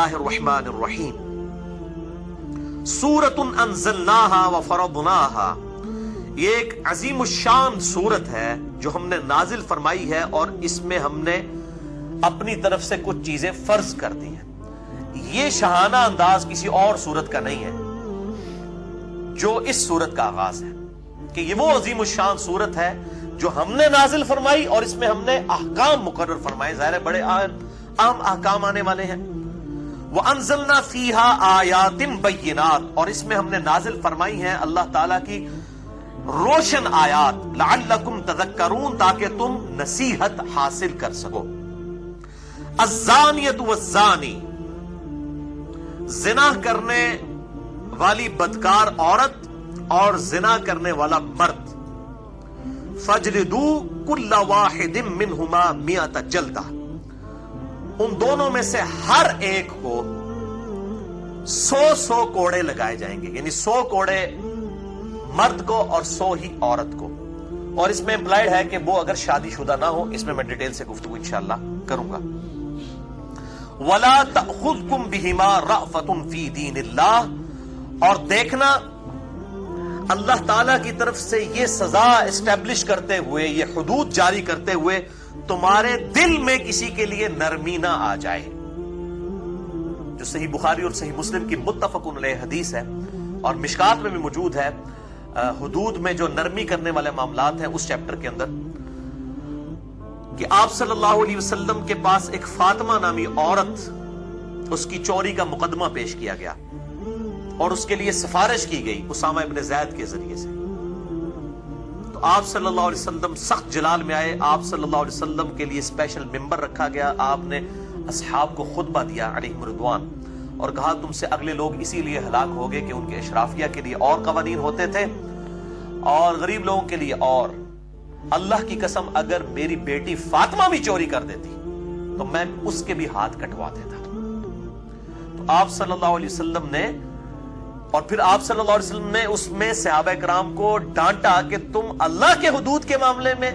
اللہ الرحمن الرحیم سورۃ انزلناہا وفرضناہا، یہ ایک عظیم الشان سورت ہے جو ہم نے نازل فرمائی ہے اور اس میں ہم نے اپنی طرف سے کچھ چیزیں فرض کر دی ہیں۔ یہ شاہانہ انداز کسی اور سورت کا نہیں ہے جو اس سورت کا آغاز ہے، کہ یہ وہ عظیم الشان سورت ہے جو ہم نے نازل فرمائی اور اس میں ہم نے احکام مقرر فرمائے، ظاہر ہے بڑے اہم احکام آنے والے ہیں۔ وَأَنزَلْنَا فِيهَا آيَاتٍ بَيِّنَاتٍ، اور اس میں ہم نے نازل فرمائی ہیں اللہ تعالیٰ کی روشن آیات، لعلکم تذکرون، تاکہ تم نصیحت حاصل کر سکو۔ الزانیۃ والزانی، زنا کرنے والی بدکار عورت اور زنا کرنے والا مرد، فجلدوا کل واحد منہما مئۃ جلدہ، ان دونوں میں سے ہر ایک کو 100 کوڑے لگائے جائیں گے، یعنی 100 کوڑے مرد کو اور 100 ہی عورت کو۔ اور اس میں امپلائڈ ہے کہ وہ اگر شادی شدہ نہ ہو، اس میں میں ڈیٹیل سے گفتگو انشاءاللہ کروں گا۔ وَلَا تَأْخُذْكُمْ بِهِمَا رَأْفَةٌ فِي دِينِ اللَّهِ، اور دیکھنا اللہ تعالیٰ کی طرف سے یہ سزا اسٹیبلش کرتے ہوئے، یہ حدود جاری کرتے ہوئے تمہارے دل میں کسی کے لیے نرمی نہ آ جائے، جو صحیح بخاری اور صحیح مسلم کی متفق علیہ حدیث ہے اور مشکات میں بھی موجود ہے، حدود میں جو نرمی کرنے والے معاملات ہیں اس چیپٹر کے اندر، کہ آپ صلی اللہ علیہ وسلم کے پاس ایک فاطمہ نامی عورت، اس کی چوری کا مقدمہ پیش کیا گیا اور اس کے لیے سفارش کی گئی اسامہ ابن زید کے ذریعے سے۔ تو آپ صلی اللہ علیہ وسلم سخت جلال میں آئے، آپ صلی اللہ علیہ وسلم کے لیے اسپیشل ممبر رکھا گیا، آپ نے اصحاب کو خطبہ دیا علیہم رضوان، اور کہا تم سے اگلے لوگ اسی لیے ہلاک ہو گئے کہ ان کے اشرافیہ کے لیے اور قوانین ہوتے تھے اور غریب لوگوں کے لیے اور، اللہ کی قسم اگر میری بیٹی فاطمہ بھی چوری کر دیتی تو میں اس کے بھی ہاتھ کٹوا دیتا۔ تو آپ صلی اللہ علیہ وسلم نے، اور پھر آپ صلی اللہ علیہ وسلم نے اس میں صحابہ کرام کو ڈانٹا کہ تم اللہ کے حدود کے معاملے میں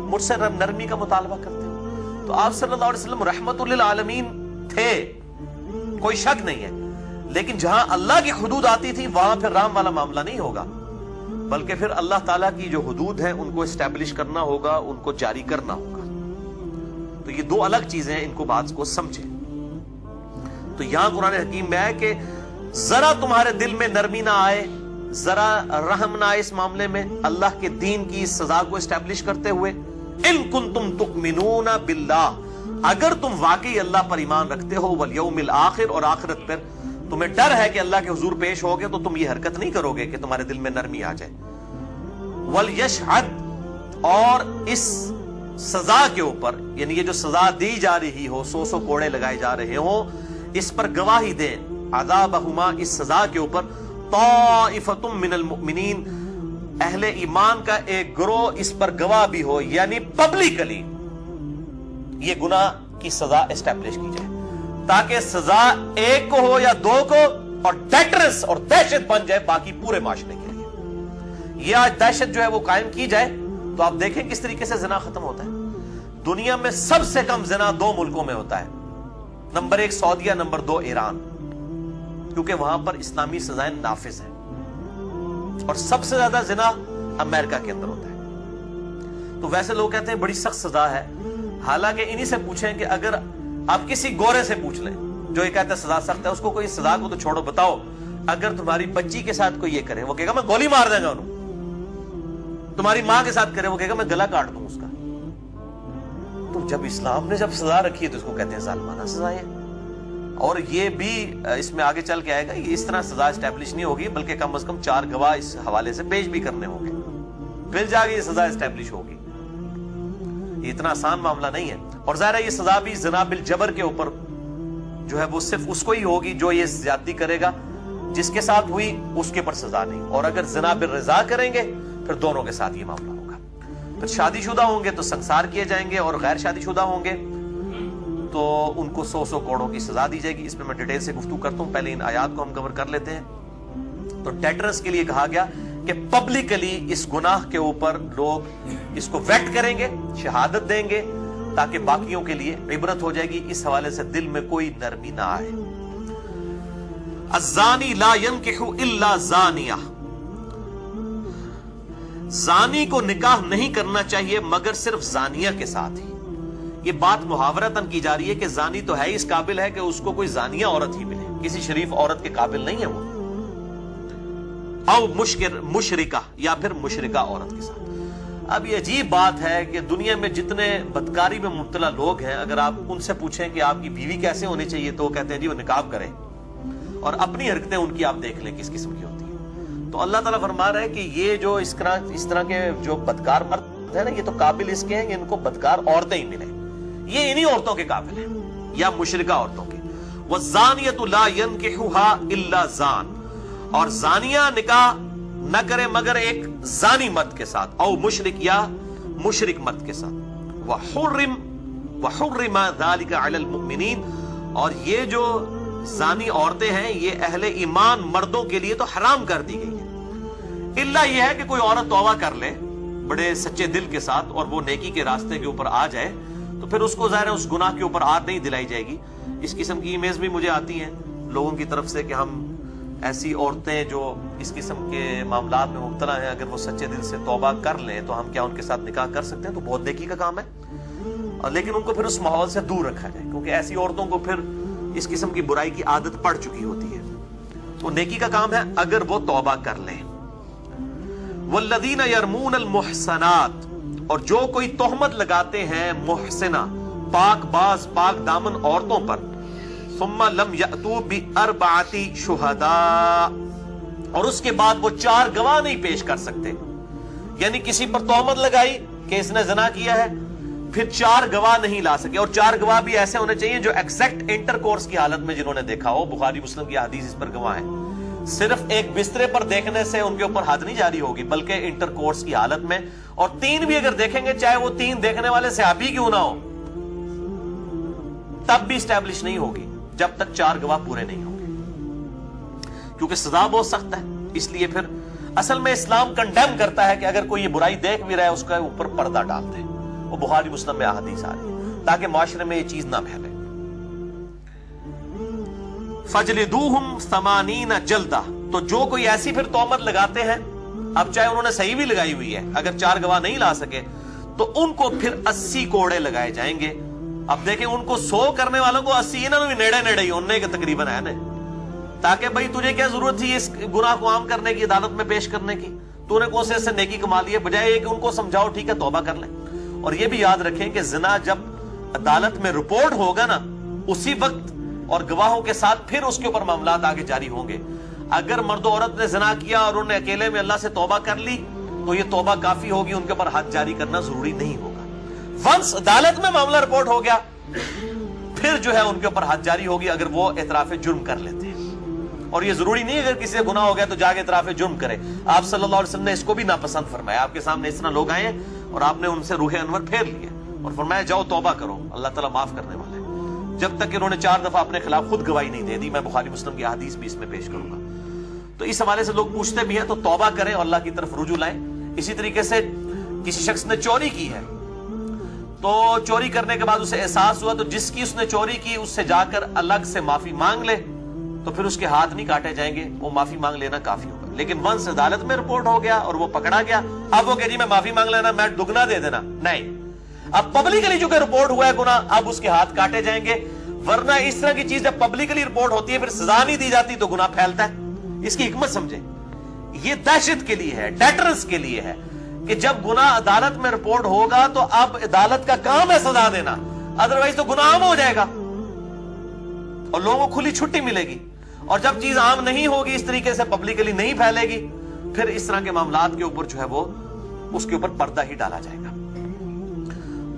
مجھ سے نرمی کا مطالبہ کرتے ہو۔ تو آپ صلی اللہ علیہ وسلم رحمت للعالمین تھے، کوئی شک نہیں ہے، لیکن جہاں اللہ کی حدود آتی تھی وہاں پھر رام والا معاملہ نہیں ہوگا، بلکہ پھر اللہ تعالیٰ کی جو حدود ہیں ان کو اسٹیبلش کرنا ہوگا، ان کو جاری کرنا ہوگا۔ تو یہ دو الگ چیزیں، ان کو بات کو سمجھیں۔ تو یہاں قرآن حکیم میں ہے کہ ذرا تمہارے دل میں نرمی نہ آئے، ذرا رحم نہ آئے اس معاملے میں اللہ کے دین کی سزا کو اسٹیبلش کرتے ہوئے۔ ان کنتم تؤمنون باللہ، اگر تم واقعی اللہ پر ایمان رکھتے ہو، والیوم الآخر، اور آخرت پر تمہیں ڈر ہے کہ اللہ کے حضور پیش ہوگے، تو تم یہ حرکت نہیں کرو گے کہ تمہارے دل میں نرمی آ جائے۔ وَلْيَشْهَدْ، اور اس سزا کے اوپر، یعنی یہ جو سزا دی جا رہی ہو، 100 کوڑے لگائے جا رہے ہوں، اس پر گواہی دیں، عذابہما، اس سزا کے اوپر، طائفۃ من المؤمنین، اہل ایمان کا ایک گروہ اس پر گواہ بھی ہو، یعنی پبلکلی یہ گناہ کی سزا اسٹیبلش کی جائے، تاکہ سزا ایک کو ہو یا 2 کو، اور ڈیٹرنس اور دہشت بن جائے باقی پورے معاشرے کے لیے۔ یہ آج دہشت جو ہے وہ قائم کی جائے تو آپ دیکھیں کس طریقے سے زنا ختم ہوتا ہے۔ دنیا میں سب سے کم زنا 2 ملکوں میں ہوتا ہے، نمبر 1 سعودیہ، نمبر 2 ایران، کیونکہ وہاں پر اسلامی سزائیں نافذ ہیں، اور سب سے زیادہ زنا امریکہ کے اندر ہوتا ہے۔ تو ویسے لوگ کہتے ہیں بڑی سخت سزا ہے، حالانکہ انہی سے پوچھیں کہ اگر آپ کسی گورے سے پوچھ لیں جو یہ کہتا ہے سزا سخت ہے، اس کو کوئی سزا کو تو چھوڑو، بتاؤ اگر تمہاری بچی کے ساتھ کوئی یہ کرے، وہ کہے گا میں گولی مار دیں گا انہوں، تمہاری ماں کے ساتھ کرے، وہ کہے گا میں گلا کاٹ دوں اس کا۔ تو جب اسلام نے جب سزا رکھی ہے تو اس کو کہتے ہیں ظالمانہ سزا ہے، اور یہ بھی اس میں آگے چل کے آئے گا، یہ اس طرح سزا اسٹیبلش نہیں ہوگی، بلکہ کم از کم 4 گواہ اس حوالے سے پیش بھی کرنے ہوں گے، پھر جا کے یہ سزا اسٹیبلش ہوگی۔ یہ اتنا آسان معاملہ نہیں ہے، اور ظاہر ہے یہ سزا بھی زنا بالجبر کے اوپر جو ہے وہ صرف اس کو ہی ہوگی جو یہ زیادتی کرے گا، جس کے ساتھ ہوئی اس کے پر سزا نہیں، اور اگر زنا بالرضا کریں گے پھر دونوں کے ساتھ یہ معاملہ ہوگا۔ پھر شادی شدہ ہوں گے تو سنسار کیے جائیں گے، اور غیر شادی شدہ ہوں گے تو ان کو 100 کوڑوں کی سزا دی جائے گی۔ اس میں میں ڈیٹیل سے گفتگو کرتا ہوں، پہلے ان آیات کو ہم کور کر لیتے ہیں۔ تو ڈیٹرنس کے لیے کہا گیا کہ پبلکلی اس گناہ کے اوپر لوگ اس کو ویٹ کریں گے، شہادت دیں گے، تاکہ باقیوں کے لیے عبرت ہو جائے گی، اس حوالے سے دل میں کوئی نرمی نہ آئے۔ الزانی لا ينکح الا زانیہ، زانی کو نکاح نہیں کرنا چاہیے مگر صرف زانیہ کے ساتھ ہی۔ یہ بات محاورتاً کی جا رہی ہے کہ زانی تو ہے اس قابل ہے کہ اس کو کوئی زانیہ عورت ہی ملے، کسی شریف عورت کے قابل نہیں ہے وہ، او مشرکہ یا پھر مشرکہ عورت کے ساتھ۔ اب یہ عجیب بات ہے کہ دنیا میں جتنے بدکاری میں مبتلا لوگ ہیں، اگر آپ ان سے پوچھیں کہ آپ کی بیوی کیسے ہونی چاہیے تو وہ کہتے ہیں جی وہ نقاب کرے، اور اپنی حرکتیں ان کی آپ دیکھ لیں کس قسم کی ہوتی ہیں۔ تو اللہ تعالیٰ فرما رہا ہے کہ یہ جو اس طرح کے جو بدکار مرد ہیں نا، یہ تو قابل اس کے ہیں کہ ان کو بدکار عورتیں ہی ملیں، یہ انہی عورتوں کے قابل ہیں یا مشرکہ عورتوں کے۔ وَالزَّانِيَةُ لَا يَنْكِحُهَا إِلَّا زَانٍ، اور زانیہ نکاح نہ کرے مگر ایک زانی مرد کے ساتھ، او مشرک یا مشرک مرد کے ساتھ۔ وَحُرِّمَ ذَلِكَ عَلَى الْمُؤْمِنِينَ، اور یہ جو زانی عورتیں ہیں یہ اہل ایمان مردوں کے لیے تو حرام کر دی گئی ہے، الا یہ ہے کہ کوئی عورت توبہ کر لے بڑے سچے دل کے ساتھ اور وہ نیکی کے راستے کے اوپر آ جائے تو پھر اس کو ظاہر ہے اس گناہ کے اوپر عاد نہیں دلائی جائے گی۔ اس قسم کی ایمیز بھی مجھے آتی ہیں لوگوں کی طرف سے کہ ہم ایسی عورتیں جو اس قسم کے معاملات میں مبتلا ہیں اگر وہ سچے دل سے توبہ کر لیں تو ہم کیا ان کے ساتھ نکاح کر سکتے ہیں؟ تو بہت نیکی کا کام ہے، لیکن ان کو پھر اس ماحول سے دور رکھا جائے، کیونکہ ایسی عورتوں کو پھر اس قسم کی برائی کی عادت پڑ چکی ہوتی ہے۔ تو نیکی کا کام ہے اگر وہ توبہ کر لیں۔ والذین یرمون المحصنات، اور جو کوئی تہمت لگاتے ہیں محسنہ پاک باز پاک دامن عورتوں پر، ثم لم یأتوا بأربعۃ شہداء، اور اس کے بعد وہ 4 گواہ نہیں پیش کر سکتے، یعنی کسی پر تہمت لگائی کہ اس نے زنا کیا ہے، پھر 4 گواہ نہیں لا سکے، اور 4 گواہ بھی ایسے ہونے چاہیے جو ایگزیکٹ انٹر کورس کی حالت میں جنہوں نے دیکھا ہو، بخاری مسلم کی حدیث اس پر گواہ ہیں۔ صرف ایک بسترے پر دیکھنے سے ان کے اوپر حد نہیں جاری ہوگی بلکہ انٹر کورس کی حالت میں، اور 3 بھی اگر دیکھیں گے چاہے وہ 3 دیکھنے والے صحابی کیوں نہ ہو تب بھی اسٹیبلش نہیں ہوگی جب تک 4 گواہ پورے نہیں ہوں گے، کیونکہ سزا بہت سخت ہے۔ اس لیے پھر اصل میں اسلام کنڈیم کرتا ہے کہ اگر کوئی یہ برائی دیکھ بھی رہا ہے اس کا اوپر پردہ ڈال دے، وہ بخاری مسلم میں احادیث آ رہی ہے تاکہ معاشرے میں یہ چیز نہ پھیلے۔ فَجْلِدُوهُمْ 80 جلدہ، تو جو کوئی ایسی پھر تہمت لگاتے ہیں، اب چاہے انہوں نے صحیح بھی لگائی ہوئی ہے، اگر 4 گواہ نہیں لا سکے تو ان کو پھر 80 کوڑے لگائے جائیں گے۔ اب دیکھیں ان کو 100 کرنے والوں کو 80 انہوں نے نیڑے نیڑے ہی انہیں کہ تقریباً ہے نا، تاکہ بھائی تجھے کیا ضرورت تھی اس گناہ کو عام کرنے کی، عدالت میں پیش کرنے کی، تو نے کون سے نیکی کما لی ہے، بجائے یہ کہ ان کو سمجھاؤ ٹھیک ہے توبہ کر لیں۔ اور یہ بھی یاد رکھیں کہ زنا جب عدالت میں رپورٹ ہوگا نا اسی وقت اور گواہوں کے ساتھ پھر اس کے اوپر معاملات آگے جاری ہوں گے۔ اگر مرد و عورت نے زنا کیا اور انہوں نے اکیلے میں اللہ سے توبہ کر لی تو یہ توبہ کافی ہوگی، ان کے اوپر حد جاری کرنا ضروری نہیں ہوگا۔ ونس عدالت میں معاملہ رپورٹ ہو گیا پھر جو ہے ان کے اوپر حد جاری ہوگی اگر وہ اعتراف جرم کر لیتے ہیں، اور یہ ضروری نہیں اگر کسی سے گناہ ہو گیا تو جا کے اعتراف جرم کرے۔ آپ صلی اللہ علیہ وسلم نے اس کو بھی ناپسند فرمایا، آپ کے سامنے اس طرح لوگ آئے ہیں اور آپ نے ان سے روح انور پھیر لیے اور فرمایا جاؤ توبہ کرو، اللہ تعالیٰ معاف کرنے والا ہے، جب تک کہ انہوں نے 4 دفعہ اپنے خلاف خود گواہی نہیں دے دی۔ میں بخاری مسلم کی حدیث بھی اس میں پیش کروں گا۔ تو اس حوالے سے لوگ پوچھتے بھی ہیں تو توبہ کریں اور اللہ کی طرف رجوع لائیں۔ اسی طریقے سے کسی شخص نے چوری کی ہے تو چوری کرنے کے بعد اسے احساس ہوا تو جس کی اس نے چوری کی اس سے جا کر الگ سے معافی مانگ لے تو پھر اس کے ہاتھ نہیں کاٹے جائیں گے، وہ معافی مانگ لینا کافی ہوگا۔ لیکن ونس عدالت میں رپورٹ ہو گیا اور وہ پکڑا گیا، اب وہ کہ جی میں معافی مانگ لینا، میں دگنا دے دینا، نہیں، اب پبلکلی جو کہ رپورٹ ہوا ہے گناہ اب اس کے ہاتھ کاٹے جائیں گے، ورنہ اس طرح کی چیز جب پبلکلی رپورٹ ہوتی ہے پھر سزا نہیں دی جاتی تو گناہ پھیلتا ہے۔ اس کی حکمت سمجھیں، یہ دہشت کے لیے ہے، ڈیٹرنس کے لیے ہے کہ جب گناہ عدالت میں رپورٹ ہوگا تو اب عدالت کا کام ہے سزا دینا، ادروائز تو گناہ عام ہو جائے گا اور لوگوں کو کھلی چھٹی ملے گی۔ اور جب چیز عام نہیں ہوگی، اس طریقے سے پبلکلی نہیں پھیلے گی، پھر اس طرح کے معاملات کے اوپر جو ہے وہ اس کے اوپر پردہ ہی ڈالا جائے گا۔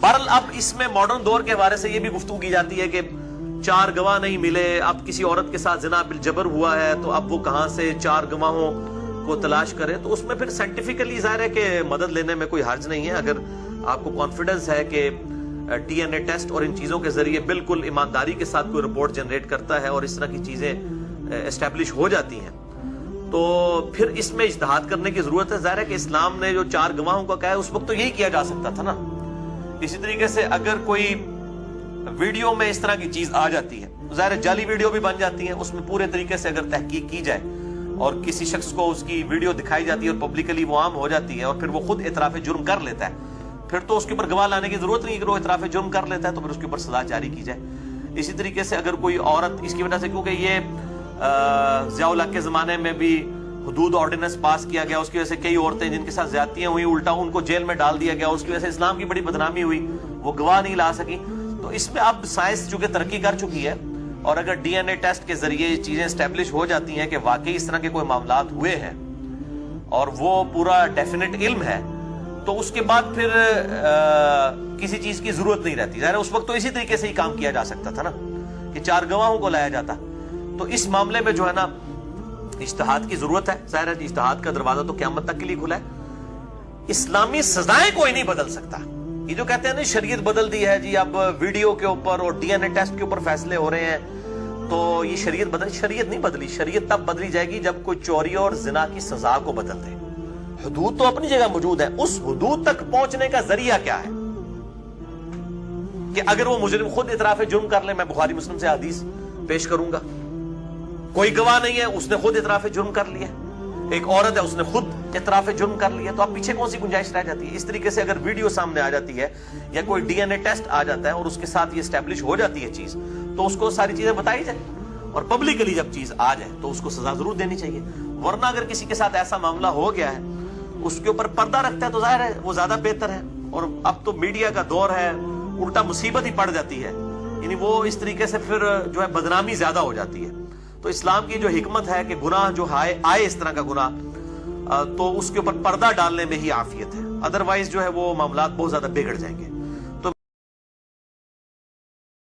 بہرحال اب اس میں ماڈرن دور کے حوالے سے یہ بھی گفتگو کی جاتی ہے کہ 4 گواہ نہیں ملے، اب کسی عورت کے ساتھ زنا بالجبر ہوا ہے تو اب وہ کہاں سے 4 گواہوں کو تلاش کرے، تو اس میں پھر سائنٹیفکلی ظاہر ہے کہ مدد لینے میں کوئی حرج نہیں ہے۔ اگر آپ کو کانفیڈنس ہے کہ ڈی این اے ٹیسٹ اور ان چیزوں کے ذریعے بالکل ایمانداری کے ساتھ کوئی رپورٹ جنریٹ کرتا ہے اور اس طرح کی چیزیں اسٹیبلش ہو جاتی ہیں تو پھر اس میں اجتہاد کرنے کی ضرورت ہے۔ ظاہر ہے کہ اسلام نے جو 4 گواہوں کا کہا ہے اس وقت تو یہی کیا جا سکتا تھا نا۔ اسی طریقے سے اگر کوئی ویڈیو میں اس طرح کی چیز آ جاتی ہے ظاہر جعلی ویڈیو بھی بن جاتی ہیں, اس میں پورے طریقے سے اگر تحقیق کی جائے اور کسی شخص کو اس کی ویڈیو دکھائی جاتی ہے اور پبلکلی وہ عام ہو جاتی ہے اور پھر وہ خود اعتراف جرم کر لیتا ہے, پھر تو اس کے اوپر گواہ لانے کی ضرورت نہیں کہ وہ اعتراف جرم کر لیتا ہے تو پھر اس کے اوپر سزا جاری کی جائے. اسی طریقے سے اگر کوئی عورت اس کی وجہ سے, کیونکہ یہ ضیاء الحق کے زمانے میں بھی حدود آرڈیننس پاس کیا گیا, اس کی وجہ سے کئی عورتیں جن کے ساتھ زیادتیاں ہوئی الٹا ان کو جیل میں ڈال دیا گیا, اس کی وجہ سے اسلام کی بڑی بدنامی ہوئی, وہ گواہ نہیں لا سکی. تو اس میں اب سائنس چونکہ ترقی کر چکی ہے اور اگر ڈی این اے ٹیسٹ کے ذریعے یہ چیزیں اسٹیبلش ہو جاتی ہیں کہ واقعی اس طرح کے کوئی معاملات ہوئے ہیں اور وہ پورا ڈیفینٹ علم ہے, تو اس کے بعد پھر کسی چیز کی ضرورت نہیں رہتی. ظاہر اس وقت تو اسی طریقے سے ہی کام کیا جا سکتا تھا نا کہ 4 گواہوں کو لایا جاتا. تو اس معاملے میں جو ہے نا اجتہاد کی ضرورت ہے. ظاہر ہے اجتہاد کا دروازہ تو قیامت تک کے لیے کھلا ہے. اسلامی سزائیں کوئی نہیں بدل سکتا. یہ جو کہتے ہیں نا شریعت بدل دی ہے جی, اب ویڈیو کے اوپر اور ڈی این اے ٹیسٹ کے اوپر فیصلے ہو رہے ہیں تو یہ شریعت نہیں بدلی. شریعت تب بدلی جائے گی جب کوئی چوری اور زنا کی سزا کو بدل دے. حدود تو اپنی جگہ موجود ہے, اس حدود تک پہنچنے کا ذریعہ کیا ہے کہ اگر وہ مجرم خود اعتراف جرم کر لے, میں بخاری مسلم سے حدیث پیش کروں گا, کوئی گواہ نہیں ہے, اس نے خود اعتراف جرم کر لیا, ایک عورت ہے اس نے خود اعتراف جرم کر لیا, تو اب پیچھے کون سی گنجائش رہ جاتی ہے؟ اس طریقے سے اگر ویڈیو سامنے آ جاتی ہے یا کوئی ڈی این اے ٹیسٹ آ جاتا ہے اور اس کے ساتھ یہ اسٹیبلش ہو جاتی ہے چیز, تو اس کو ساری چیزیں بتائی جائے اور پبلکلی جب چیز آ جائے تو اس کو سزا ضرور دینی چاہیے. ورنہ اگر کسی کے ساتھ ایسا معاملہ ہو گیا ہے, اس کے اوپر پردہ رکھتا ہے تو ظاہر ہے وہ زیادہ بہتر ہے. اور اب تو میڈیا کا دور ہے, الٹا مصیبت ہی پڑ جاتی ہے, یعنی وہ اس طریقے سے پھر جو ہے بدنامی زیادہ ہو جاتی ہے. تو اسلام کی جو حکمت ہے کہ گناہ جو آئے اس طرح کا گناہ, تو اس کے اوپر پردہ ڈالنے میں ہی عافیت ہے, ادروائز جو ہے وہ معاملات بہت زیادہ بگڑ جائیں گے.